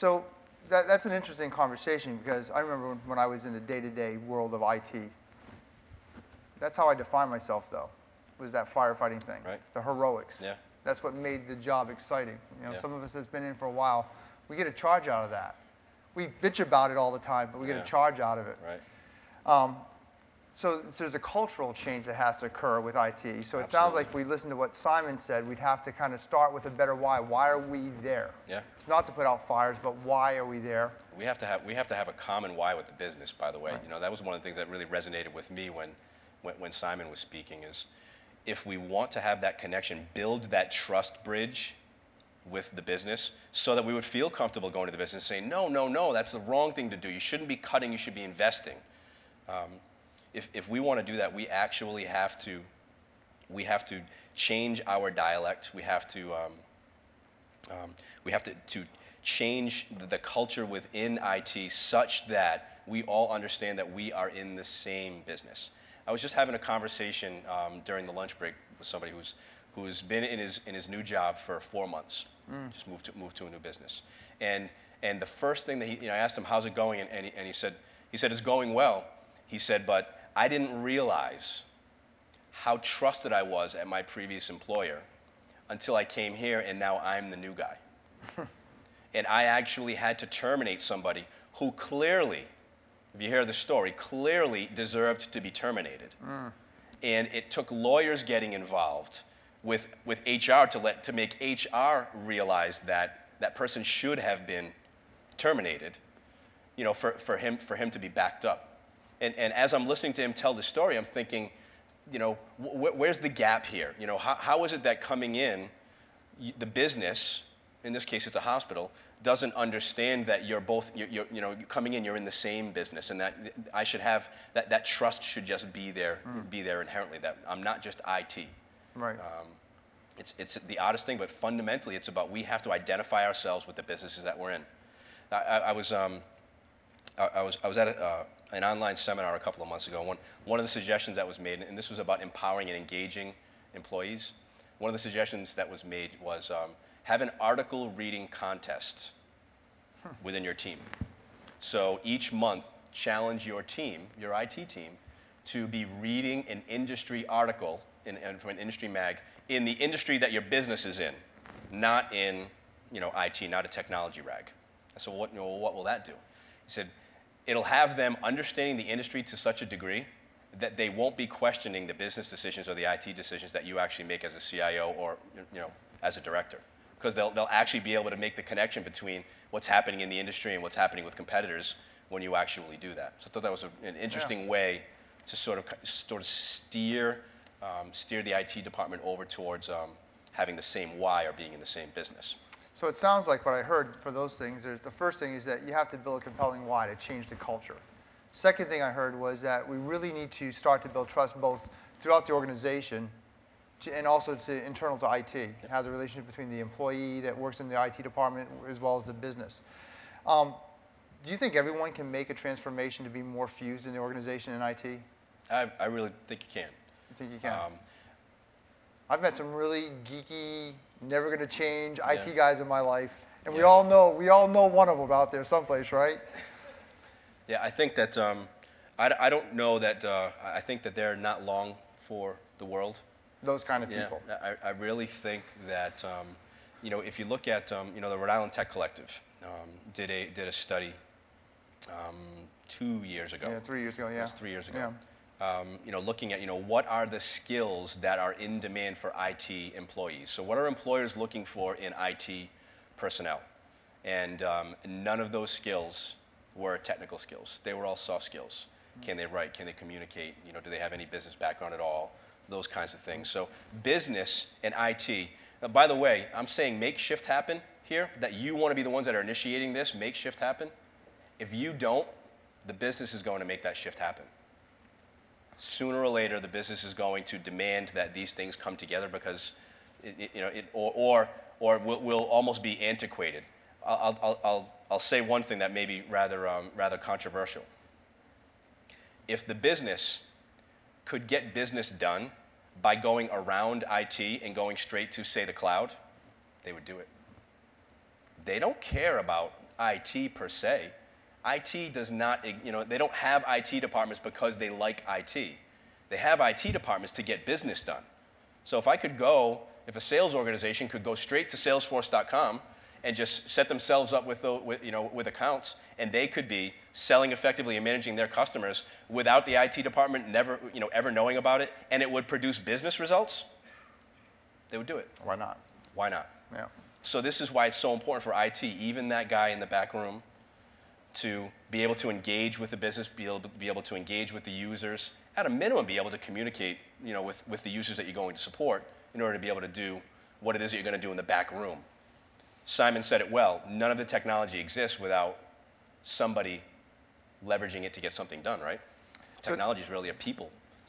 So that's an interesting conversation because I remember when I was in the day-to-day world of IT. That's how I defined myself, though, was that firefighting thing, right. the heroics. Yeah. That's what made the job exciting. You know, yeah. some of us that's been in for a while, we get a charge out of that. We bitch about it all the time, but we get a charge out of it. Right. So there's a cultural change that has to occur with IT. So it Absolutely. sounds like we listen to what Simon said. We'd have to kind of start with a better why. Why are we there? Yeah. It's not to put out fires, but why are we there? We have to have a common why with the business. By the way, Right. you know, that was one of the things that really resonated with me when Simon was speaking. Is if we want to have that connection, build that trust bridge with the business, so that we would feel comfortable going to the business and saying, no, that's the wrong thing to do. You shouldn't be cutting. You should be investing. If we want to do that, we actually have to change our dialect. We have to change the culture within IT such that we all understand that we are in the same business. I was just having a conversation during the lunch break with somebody who's been in his new job for 4 months. Just moved to a new business, and the first thing that I asked him, how's it going, and he said it's going well. He said, but I didn't realize how trusted I was at my previous employer until I came here, and now I'm the new guy. And I actually had to terminate somebody who clearly, if you hear the story, clearly deserved to be terminated. And it took lawyers getting involved with HR to make HR realize that that person should have been terminated, you know, for him to be backed up. And as I'm listening to him tell the story, I'm thinking, you know, where's the gap here? You know, how is it that coming in, the business, in this case it's a hospital, doesn't understand that you're coming in, you're in the same business, and that I should have, that trust should just be there inherently, that I'm not just IT. Right. It's the oddest thing, but fundamentally it's about we have to identify ourselves with the businesses that we're in. I was at an online seminar a couple of months ago. One of the suggestions that was made, and this was about empowering and engaging employees, one of the suggestions that was made was have an article reading contest within your team. So each month, challenge your team, your IT team, to be reading an industry article from an industry mag in the industry that your business is in, not in IT, not a technology rag. So what will that do? He said, it'll have them understanding the industry to such a degree that they won't be questioning the business decisions or the IT decisions that you actually make as a CIO or as a director, because they'll actually be able to make the connection between what's happening in the industry and what's happening with competitors when you actually do that. So I thought that was an interesting way to sort of steer the IT department over towards having the same why or being in the same business. So it sounds like what I heard for those things, the first thing is that you have to build a compelling why to change the culture. Second thing I heard was that we really need to start to build trust both throughout the organization and also internal to IT, have the relationship between the employee that works in the IT department as well as the business. Do you think everyone can make a transformation to be more fused in the organization in IT? I really think you can. You think you can? I've met some really geeky, never going to change IT guys in my life, and we all know one of them out there someplace, right? Yeah, I think that I don't know that I think that they're not long for the world. Those kind of people. I really think that if you look at the Rhode Island Tech Collective did a study 2 years ago. Yeah, 3 years ago. Yeah, it was 3 years ago. Yeah. Looking at what are the skills that are in demand for IT employees. So what are employers looking for in IT personnel? And none of those skills were technical skills. They were all soft skills. Can they write? Can they communicate? Do they have any business background at all? Those kinds of things. So business and IT. Now, by the way, I'm saying make shift happen here, that you want to be the ones that are initiating this, make shift happen. If you don't, the business is going to make that shift happen. Sooner or later, the business is going to demand that these things come together because or will almost be antiquated. I'll say one thing that may be rather controversial. If the business could get business done by going around IT and going straight to, say, the cloud, they would do it. They don't care about IT per se. IT does not, you know, they don't have IT departments because they like IT. They have IT departments to get business done. So if if a sales organization could go straight to Salesforce.com and just set themselves up with accounts, and they could be selling effectively and managing their customers without the IT department ever knowing about it, and it would produce business results, they would do it. Why not? Why not? Yeah. So this is why it's so important for IT, even that guy in the back room, to be able to engage with the business, be able to engage with the users, at a minimum be able to communicate with the users that you're going to support in order to be able to do what it is that you're going to do in the back room. Simon said it well, none of the technology exists without somebody leveraging it to get something done, right? Technology is really a people